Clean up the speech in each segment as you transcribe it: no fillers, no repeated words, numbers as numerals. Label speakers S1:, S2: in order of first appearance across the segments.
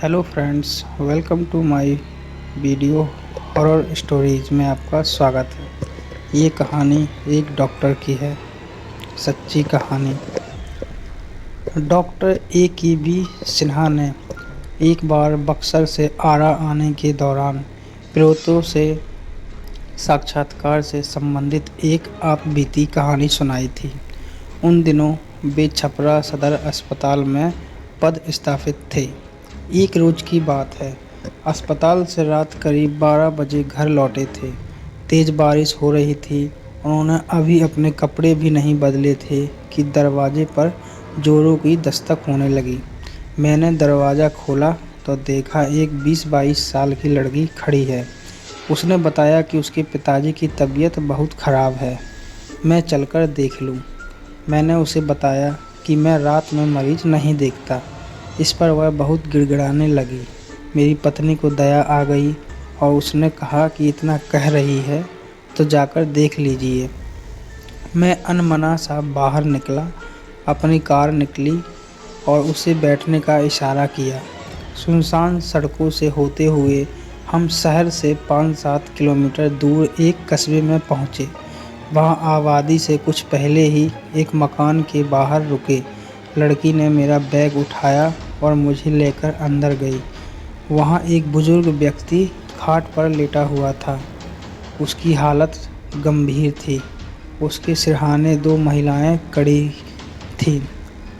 S1: Hello friends, welcome to my video horror stories में आपका स्वागत है। ये कहानी एक डॉक्टर की है, सच्ची कहानी। Doctor A.K.B. सिन्हा ने एक बार बक्सर से आरा आने के दौरान प्रेतों से साक्षात्कार से संबंधित एक आपबीती कहानी सुनाई थी। उन दिनों वे छपरा सदर अस्पताल में पदस्थापित थे। एक रोज की बात है, अस्पताल से रात करीब 12 बजे घर लौटे थे। तेज बारिश हो रही थी। उन्होंने अभी अपने कपड़े भी नहीं बदले थे कि दरवाजे पर जोरों की दस्तक होने लगी। मैंने दरवाज़ा खोला तो देखा एक 20-22 साल की लड़की खड़ी है। उसने बताया कि उसके पिताजी की तबीयत बहुत ख़राब है, मैं चलकर देख लूं। मैंने उसे बताया कि मैं रात में मरीज नहीं देखता। इस पर वह बहुत गिड़गिड़ाने लगी। मेरी पत्नी को दया आ गई और उसने कहा कि इतना कह रही है तो जाकर देख लीजिए। मैं अनमना सा बाहर निकला, अपनी कार निकली और उसे बैठने का इशारा किया। सुनसान सड़कों से होते हुए हम शहर से 5-7 किलोमीटर दूर एक कस्बे में पहुँचे। वहाँ आबादी से कुछ पहले ही एक मकान के बाहर रुके। लड़की ने मेरा बैग उठाया और मुझे लेकर अंदर गई। वहाँ एक बुजुर्ग व्यक्ति खाट पर लेटा हुआ था। उसकी हालत गंभीर थी। उसके सिरहाने 2 महिलाएं खड़ी थीं।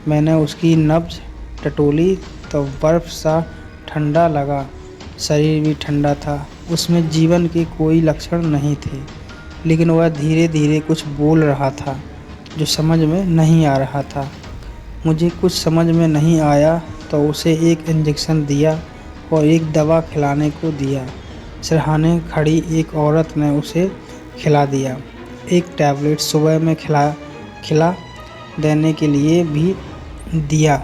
S1: मैंने उसकी नब्ज टटोली तो बर्फ़ सा ठंडा लगा। शरीर भी ठंडा था। उसमें जीवन के कोई लक्षण नहीं थे, लेकिन वह धीरे धीरे कुछ बोल रहा था जो समझ में नहीं आ रहा था। मुझे कुछ समझ में नहीं आया तो उसे एक इंजेक्शन दिया और एक दवा खिलाने को दिया। सिरहाने खड़ी एक औरत ने उसे खिला दिया। एक टैबलेट सुबह में खिला देने के लिए भी दिया।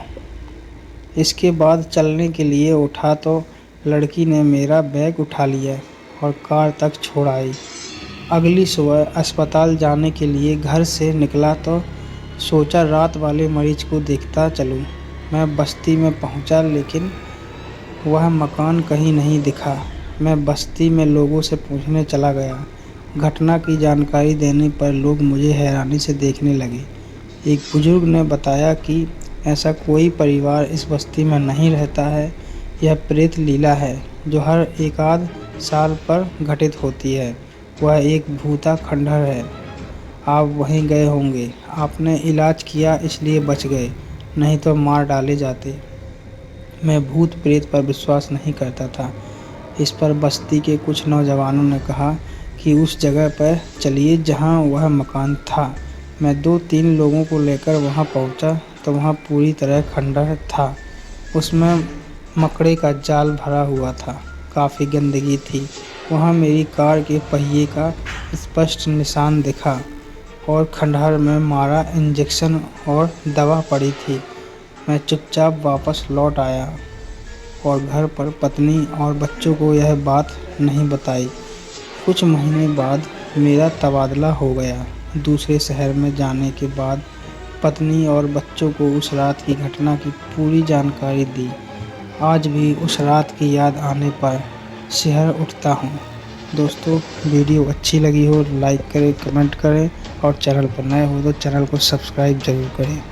S1: इसके बाद चलने के लिए उठा तो लड़की ने मेरा बैग उठा लिया और कार तक छोड़ आई। अगली सुबह अस्पताल जाने के लिए घर से निकला तो सोचा रात वाले मरीज को देखता चलूं। मैं बस्ती में पहुंचा, लेकिन वह मकान कहीं नहीं दिखा। मैं बस्ती में लोगों से पूछने चला गया। घटना की जानकारी देने पर लोग मुझे हैरानी से देखने लगे। एक बुजुर्ग ने बताया कि ऐसा कोई परिवार इस बस्ती में नहीं रहता है। यह प्रेत लीला है जो हर एकाध साल पर घटित होती है। वह एक भूता खंडहर है। आप वहीं गए होंगे। आपने इलाज किया इसलिए बच गए, नहीं तो मार डाले जाते। मैं भूत प्रेत पर विश्वास नहीं करता था। इस पर बस्ती के कुछ नौजवानों ने कहा कि उस जगह पर चलिए जहां वह मकान था। मैं 2-3 लोगों को लेकर वहां पहुंचा तो वहां पूरी तरह खंडहर था। उसमें मकड़े का जाल भरा हुआ था। काफ़ी गंदगी थी। वहां मेरी कार के पहिए का स्पष्ट निशान दिखा और खंडहर में मारा इंजेक्शन और दवा पड़ी थी। मैं चुपचाप वापस लौट आया और घर पर पत्नी और बच्चों को यह बात नहीं बताई। कुछ महीने बाद मेरा तबादला हो गया। दूसरे शहर में जाने के बाद पत्नी और बच्चों को उस रात की घटना की पूरी जानकारी दी। आज भी उस रात की याद आने पर सिहर उठता हूँ। दोस्तों, वीडियो अच्छी लगी हो लाइक करें, कमेंट करें और चैनल पर नए हो तो चैनल को सब्सक्राइब ज़रूर करें।